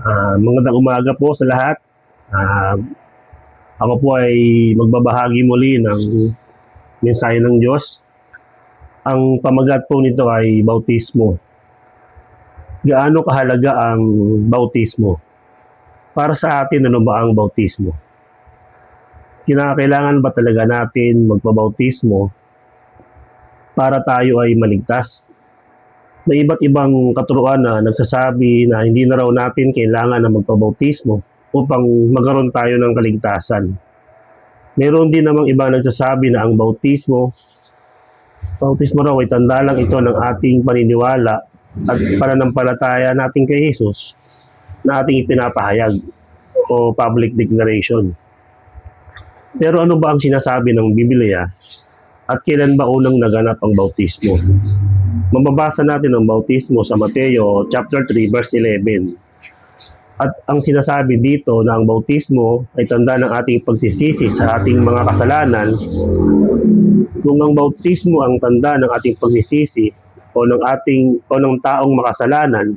Magandang umaga po sa lahat. Ah, Ako po ay magbabahagi muli ng mensahe ng Diyos. Ang pamagat po nito ay bautismo. Gaano kahalaga ang bautismo? Para sa atin, ano ba ang bautismo? Kinakailangan ba talaga natin magpabautismo para tayo ay maligtas? May iba't ibang katuruan na nagsasabi na hindi na raw natin kailangan na magpabautismo upang magkaroon tayo ng kaligtasan. Meron din namang iba nagsasabi na ang bautismo raw ay tanda lang ito ng ating paniniwala at pananampalataya natin kay Jesus na ating ipinapahayag o public declaration. Pero ano ba ang sinasabi ng Biblia at kailan ba unang naganap ang bautismo? Mababasa natin ang bautismo sa Mateo chapter 3 verse 11. At ang sinasabi dito na ang bautismo ay tanda ng ating pagsisisi sa ating mga kasalanan. Kung ang bautismo ang tanda ng ating pagsisisi o ng taong makasalanan,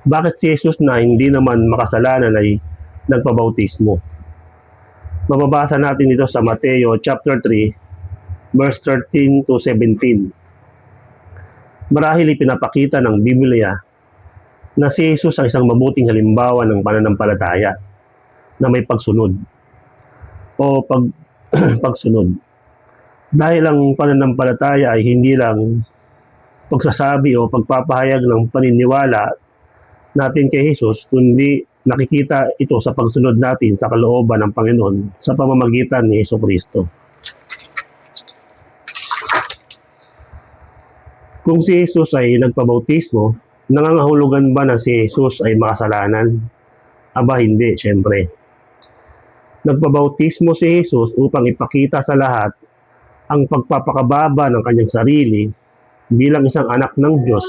bakit si Jesus na hindi naman makasalanan ay nagpabautismo? Mababasa natin ito sa Mateo chapter 3 verse 13 to 17. Marahil ipinapakita ng Biblia na si Jesus ay isang mabuting halimbawa ng pananampalataya na may pagsunod o pagsunod. Dahil ang pananampalataya ay hindi lang pagsasabi o pagpapahayag ng paniniwala natin kay Jesus, kundi nakikita ito sa pagsunod natin sa kalooban ng Panginoon sa pamamagitan ni Jesucristo. Kung si Jesus ay nagpabautismo, nangangahulugan ba na si Jesus ay makasalanan? Aba, hindi, syempre. Nagpabautismo si Jesus upang ipakita sa lahat ang pagpapakababa ng kanyang sarili bilang isang anak ng Diyos,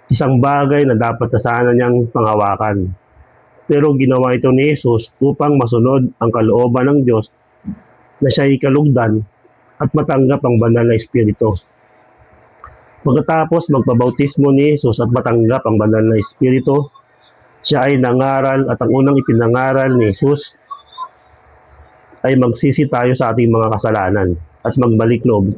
isang bagay na dapat na sana niyang panghawakan. Pero ginawa ito ni Jesus upang masunod ang kalooban ng Diyos na siya'y kalugdan at matanggap ang banal na Espiritu. Pagkatapos magpabautismo ni Jesus at matanggap ang banal na Espiritu, siya ay nangaral at ang unang ipinangaral ni Jesus ay magsisi tayo sa ating mga kasalanan at magbalik loob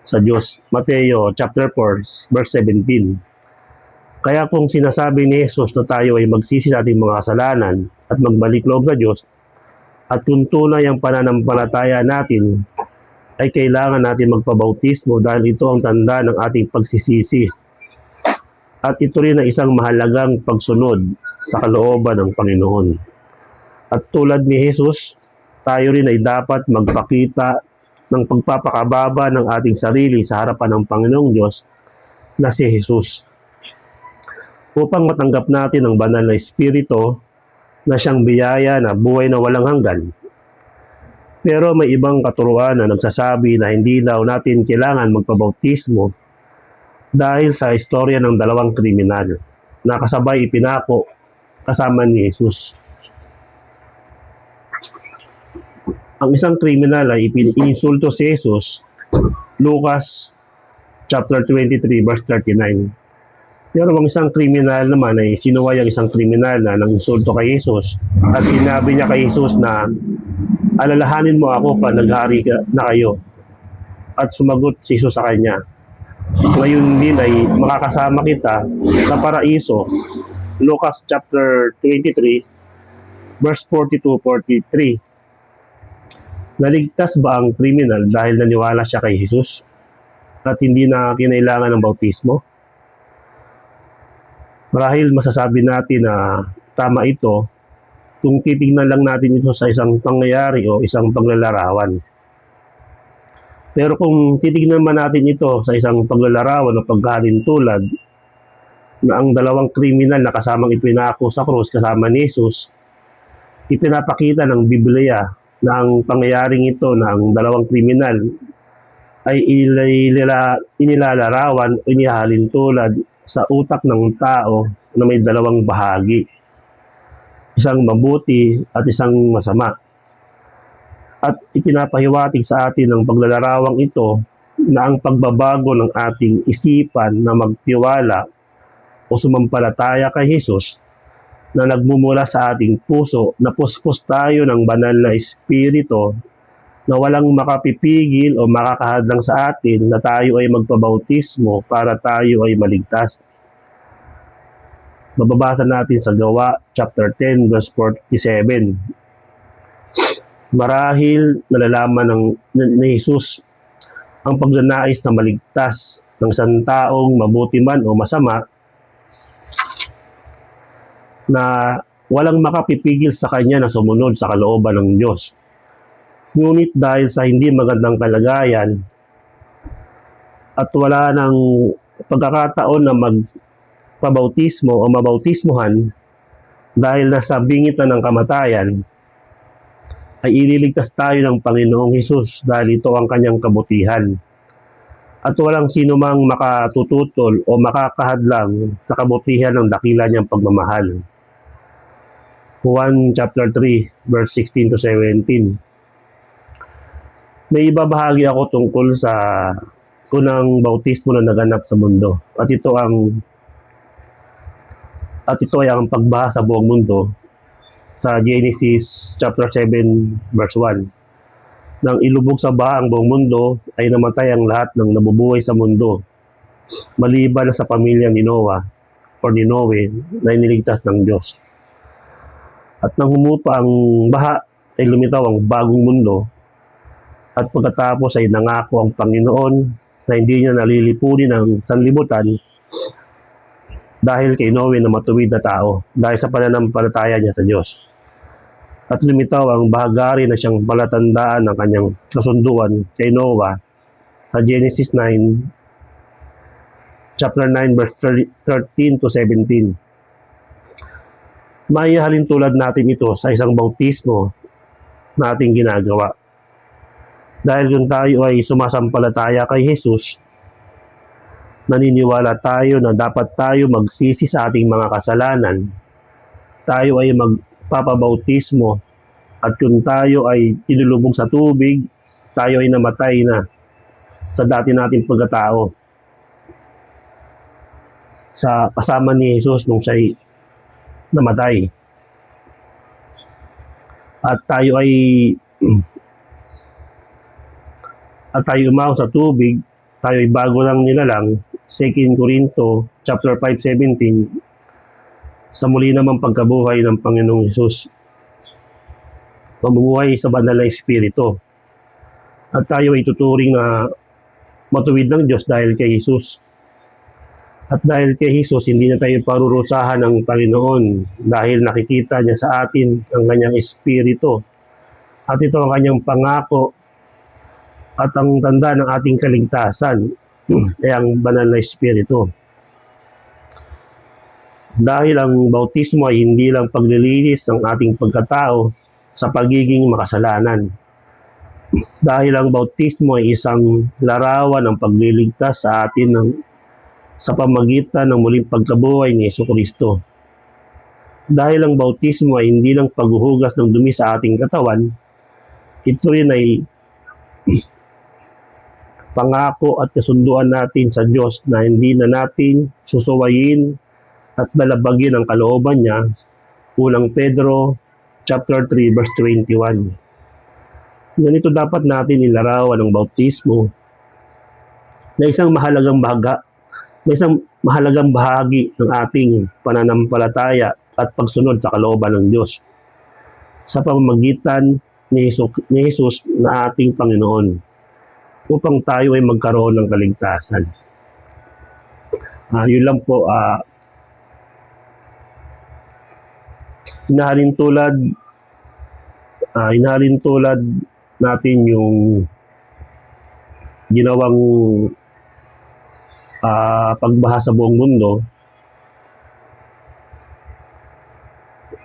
sa Diyos. Mateo chapter 4 verse 17. Kaya kung sinasabi ni Jesus na tayo ay magsisi sa ating mga kasalanan at magbalik loob sa Diyos, at kung tunay ang pananampalataya natin, ay kailangan natin magpabautismo dahil ito ang tanda ng ating pagsisisi. At ito rin ay isang mahalagang pagsunod sa kalooban ng Panginoon. At tulad ni Jesus, tayo rin ay dapat magpakita ng pagpapakababa ng ating sarili sa harapan ng Panginoong Diyos na si Jesus. Upang matanggap natin ang banal na Espiritu na siyang biyaya na buhay na walang hanggan. Pero may ibang katuruan na nagsasabi na hindi daw natin kailangan magpabautismo dahil sa istorya ng dalawang kriminal na kasabay ipinako kasama ni Jesus. Ang isang kriminal ay ininsulto si Jesus, Lucas chapter 23 verse 39. Pero ang isang kriminal naman ay sinuway ang isang kriminal na nanginsulto kay Jesus at sinabi niya kay Jesus na alalahanin mo ako pa naghari na kayo. At sumagot si Jesus sa kanya, ngayon din ay makakasama kita sa paraiso. Lucas chapter 23 verse 42-43. Naligtas ba ang kriminal dahil naniwala siya kay Jesus at hindi na kinailangan ng bautismo? Marahil masasabi natin na tama ito kung titignan lang natin ito sa isang pangyayari o isang paglalarawan. Pero kung titignan man natin ito sa isang paglalarawan o pagkahalintulad na ang dalawang kriminal na kasamang ipinako sa krus kasama ni Jesus, ipinapakita ng Biblia na ang pangyayaring ito na ang dalawang kriminal ay inilalarawan o inihalintulad sa utak ng tao na may dalawang bahagi, isang mabuti at isang masama. At ipinapahiwatig sa atin ng paglalarawang ito na ang pagbabago ng ating isipan na magtiwala o sumampalataya kay Jesus na nagmumula sa ating puso, na puspos tayo ng banal na Espiritu na walang makapipigil o makakahadlang sa atin na tayo ay magpabautismo para tayo ay maligtas. Mababasa natin sa Gawa chapter 10 verse 47. Marahil nalalaman ni Jesus ang pagnanais na maligtas ng isang taong mabuti man o masama, na walang makapipigil sa kanya na sumunod sa kalooban ng Diyos. Ngunit dahil sa hindi magandang kalagayan at wala ng pagkakataon na magpabautismo o mabautismuhan dahil nasa bingit na ng kamatayan, ay ililigtas tayo ng Panginoong Hesus dahil ito ang kanyang kabutihan. At walang sino mang makatututol o makakahadlang sa kabutihan ng dakila niyang pagmamahal. Juan chapter 3 verse 16 to 17. May ibabahagi ako tungkol sa unang bautismo na naganap sa mundo. At ito ay ang pagbaha sa buong mundo sa Genesis chapter 7 verse 1. Nang ilubog sa baha ang buong mundo, ay namatay ang lahat ng nabubuhay sa mundo, maliban na sa pamilya ni Noah o ni Noe na iniligtas ng Diyos. At nang humupa ang baha, ay lumitaw ang bagong mundo. At pagkatapos ay nangako ang Panginoon na hindi niya nalilipunin ang sanlibutan dahil kay Noe na matuwid na tao, dahil sa pananampalataya niya sa Diyos. At lumitaw ang bahagari na siyang palatandaan ng kanyang kasunduan kay Noah sa Genesis 9, chapter 9, verse 13 to 17. Maihalin tulad natin ito sa isang bautismo na ating ginagawa. Dahil kung tayo ay sumasampalataya kay Jesus, naniniwala tayo na dapat tayo magsisi sa ating mga kasalanan. Tayo ay magpapabautismo, at kung tayo ay ilulubog sa tubig, tayo ay namatay na sa dati nating pagkatao sa kasama ni Jesus nung siya'y namatay. At tayo umahon sa tubig, tayo ay bago lang nilalang, 2 Corinto chapter 5:17, sa muli namang pagkabuhay ng Panginoong Hesus, pamumuhay sa banal na Espiritu. At tayo ay tuturing na matuwid ng Diyos dahil kay Jesus. At dahil kay Jesus, hindi na tayo parurusahan ng Panginoon dahil nakikita niya sa atin ang kanyang Espiritu. At ito ang kanyang pangako at ang tanda ng ating kaligtasan ay ang banal na Espiritu. Dahil ang bautismo ay hindi lang paglilinis ng ating pagkatao sa pagiging makasalanan. Dahil ang bautismo ay isang larawan ng pagliligtas sa atin sa pamagitan ng muling pagkabuhay ni Jesucristo. Dahil ang bautismo ay hindi lang paghuhugas ng dumi sa ating katawan, ito rin ay pangako at kasunduan natin sa Diyos na hindi na natin susuwayin at lalabagin ang kalooban niya. Unang Pedro chapter 3 verse 21. Ganito dapat natin ilarawan ang bautismo na isang mahalagang bahagi ng ating pananampalataya at pagsunod sa kalooban ng Diyos sa pamamagitan ni Jesus na ating Panginoon, upang tayo ay magkaroon ng kaligtasan. Yun lang po. Inahalin tulad natin yung ginawang pagbaha sa buong mundo.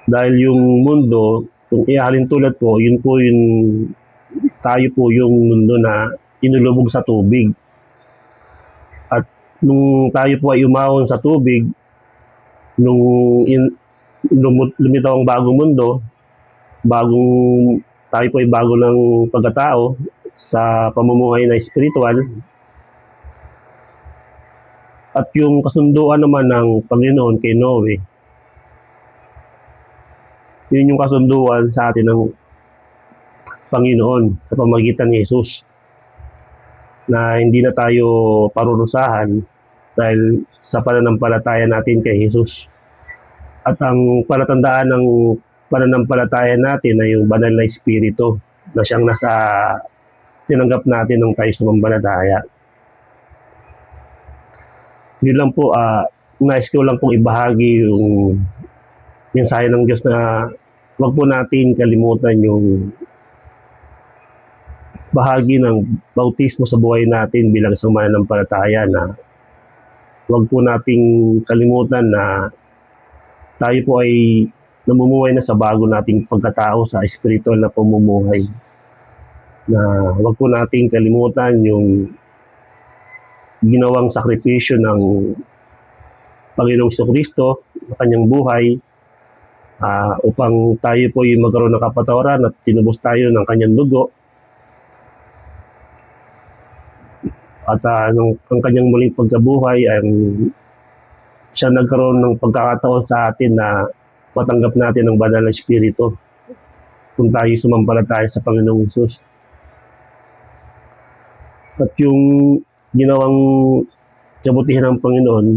Dahil yung mundo, kung ihalin tulad po, tayo po yung mundo na inulubog sa tubig. At nung tayo po ay umahon sa tubig, lumitaw ang bagong mundo, tayo po ay bago ng pagkatao sa pamumuhay na espiritual. At yung kasunduan naman ng Panginoon kay Noe Yun yung kasunduan sa atin ng Panginoon sa pamagitan ni Jesus, na hindi na tayo parurusahan dahil sa pananampalataya natin kay Jesus. At ang palatandaan ng pananampalataya natin ay yung banal na Espiritu na siyang nasa tinanggap natin nung tayo sumampalataya. Yun lang po, nais ko lang pong ibahagi yung mensahe ng Diyos na wag po natin kalimutan yung bahagi ng bautismo sa buhay natin bilang isang mananampalataya, na wag po nating kalimutan na tayo po ay namumuhay na sa bago nating pagkatao sa espiritual na pamumuhay. Na wag po nating kalimutan yung ginawang sakripisyo ng Panginoong Jesucristo sa kanyang buhay, upang tayo po ay magkaroon ng kapatawaran at tinubos tayo ng kanyang dugo. At ang kanyang muling pagkabuhay ay siya nagkaroon ng pagkakataon sa atin na matanggap natin ang banal na Espiritu kung tayo sumampalataya sa Panginoong Hesus. At yung ginawang kabutihan ng Panginoon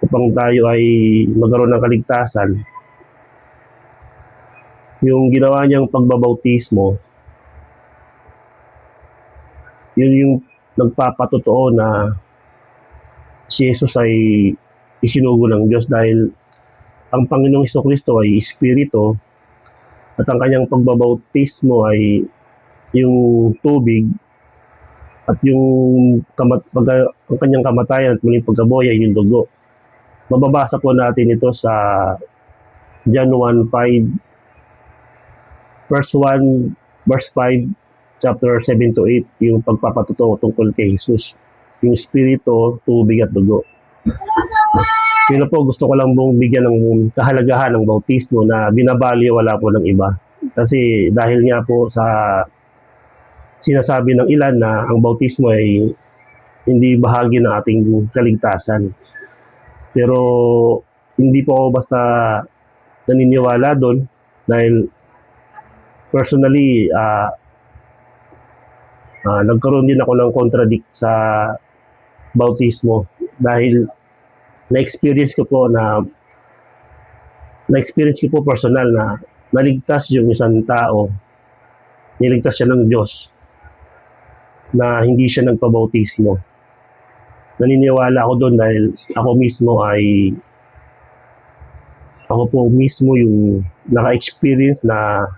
upang tayo ay magkaroon ng kaligtasan, yung ginawa niyang pagbabautismo, yun yung nagpapatotoo na si Jesus ay isinugo ng Diyos, dahil ang Panginoong Jesucristo ay Espiritu at ang kanyang pagbabautismo ay yung tubig, at yung ang kanyang kamatayan at muling pagkabuhay ay yung dugo. Mababasa po natin ito sa John 1:5, verse 1, verse 5, chapter 7 to 8, yung pagpapatotoo tungkol kay Jesus, yung Espiritu, tubig at dugo. Yun na po, gusto ko lang mong bigyan ng kahalagahan ng bautismo na binabali wala po ng iba. Kasi dahil nga po sa sinasabi ng ilan na ang bautismo ay hindi bahagi ng ating kaligtasan. Pero hindi po ako basta naniniwala doon, dahil personally, nagkaroon din ako ng contradict sa bautismo, dahil na-experience ko po personal na naligtas yung isang tao, niligtas siya ng Diyos na hindi siya nagpabautismo. Naniniwala ako doon dahil ako po mismo yung naka-experience na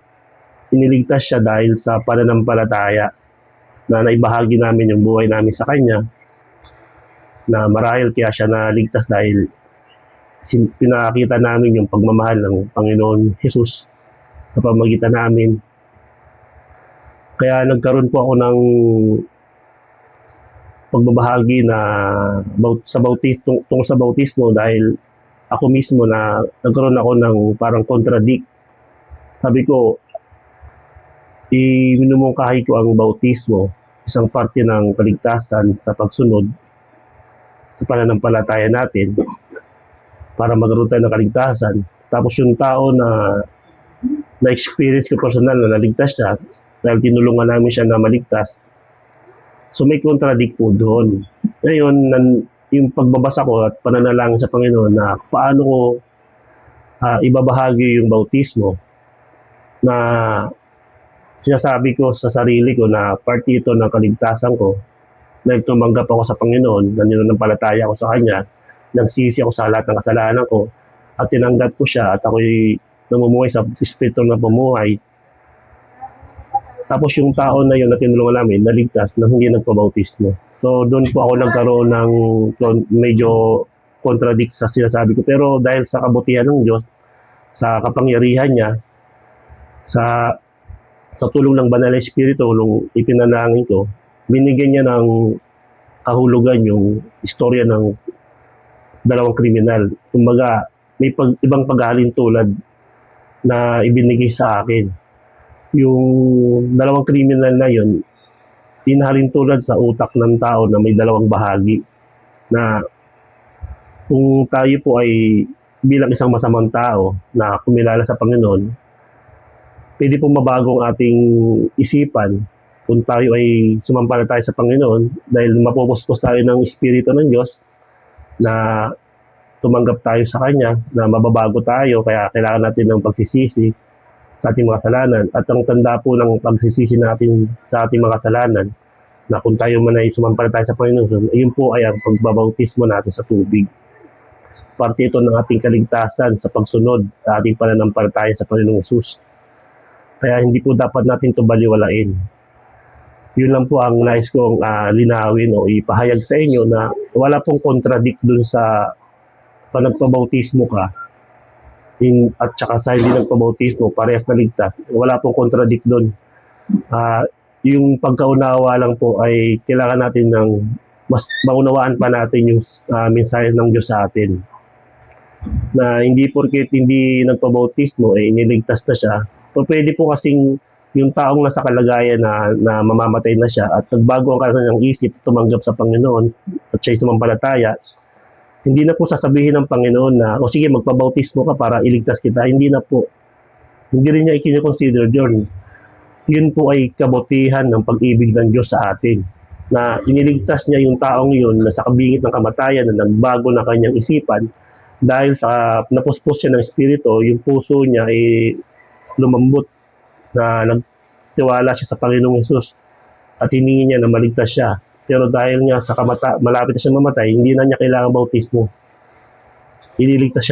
iniligtas siya dahil sa pananampalataya na naibahagi namin yung buhay namin sa Kanya, na marahil kaya siya naligtas dahil pinakita namin yung pagmamahal ng Panginoon Hesus sa pamagitan namin. Kaya nagkaroon po ako ng pagbabahagi na tungkol sa bautismo, dahil ako mismo na nagkaroon ako ng parang contradict. Sabi ko, minumungkahi ko ang bautismo, isang parte ng kaligtasan sa pagsunod sa pananampalataya natin para magkaroon tayo ng kaligtasan. Tapos yung tao na na-experience ko personal na naligtas siya dahil tinulungan namin siya na maligtas. So may contradict po doon. Ngayon, yung pagbabasa ko at pananalangin sa Panginoon na paano ko ibabahagi yung bautismo, na sinasabi ko sa sarili ko na part ito ng kaligtasan ko, dahil tumanggap ako sa Panginoon, nananampalataya ako sa Kanya, nagsisi ako sa lahat ng kasalanan ko, at tinanggap ko siya, at ako'y namumuhay sa espiritu na pamumuhay. Tapos yung tao na yun na tinulungan namin, naligtas na hindi nagpabautismo. So doon po ako nagkaroon ng medyo contradict sa sinasabi ko. Pero dahil sa kabutihan ng Diyos, sa kapangyarihan niya, sa tulong ng Banal na Espiritu, nung ipinalangin ko, binigyan niya ng kahulugan yung istorya ng dalawang kriminal. Kumbaga, may ibang paghalin tulad na ibinigay sa akin. Yung dalawang kriminal na yun, inahalin tulad sa utak ng tao na may dalawang bahagi, na kung tayo po ay bilang isang masamang tao na kumilala sa Panginoon, pwede pong mabago ang ating isipan kung tayo ay sumampalataya sa Panginoon dahil mapupuspos tayo ng Espiritu ng Diyos na tumanggap tayo sa Kanya, na mababago tayo, kaya kailangan natin ng pagsisisi sa ating mga kasalanan. At ang tanda po ng pagsisisi natin sa ating mga kasalanan, na kung tayo man ay sumampalataya sa Panginoon, ayun po ay ang pagbabautismo natin sa tubig. Parte ito ng ating kaligtasan sa pagsunod sa ating pananampalataya sa Panginoong Hesus. Kaya hindi po dapat natin ito baliwalain. Yun lang po ang nais kong linawin o ipahayag sa inyo, na wala pong contradict dun sa pag nagpabautismo ka at saka sa hindi nagpabautismo, parehas na ligtas. Wala pong contradict dun. Yung pagkaunawa lang po ay kailangan natin ng mas maunawaan pa natin yung mensahe ng Diyos sa atin. Na hindi porket hindi nagpabautismo, iniligtas na siya. O pwede po kasing yung taong nasa kalagayan na mamamatay na siya at nagbago ang kanyang isip, tumanggap sa Panginoon at siya'y sumampalataya, hindi na po sasabihin ng Panginoon na, o sige, magpabautismo ka para iligtas kita. Hindi na po. Hindi rin niya i-consider yun. Yun po ay kabutihan ng pag-ibig ng Diyos sa atin. Na iniligtas niya yung taong yun na sa kabingit ng kamatayan, na nagbago na kanyang isipan dahil sa napuspos siya ng Espiritu, yung puso niya ay lumambot, na nagtiwala siya sa Panginoong Hesus at hiningi niya na maligtas siya. Pero dahil nga sa malapit na siya mamatay, hindi na niya kailangan bautismo. Ililigtas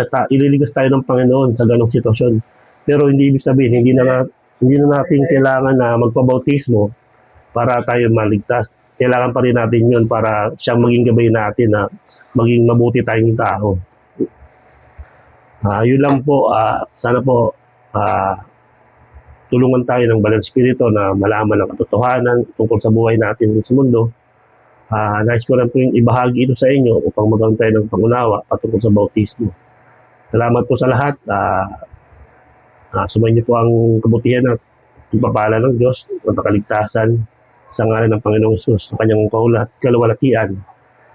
tayo ng Panginoon sa ganong sitwasyon. Pero hindi ibig sabihin, hindi na natin kailangan na magpabautismo para tayo maligtas. Kailangan pa rin natin yun para siyang maging gabay natin na maging mabuti tayong tao. Yun lang po. Sana po tulungan tayo ng Banal Espiritu na malaman ang katotohanan tungkol sa buhay natin sa mundo. Nais ko lang po yung ibahagi ito sa inyo upang magkaroon tayo ng pangunawa patungkol sa bautismo. Salamat po sa lahat. Sumayin niyo po ang kabutihan at pagpapala ng Diyos at kaligtasan sa ngalan ng Panginoong Hesus, sa kanyang kaluwalhatian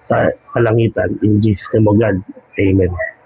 sa kalangitan. In Jesus' name of God. Amen.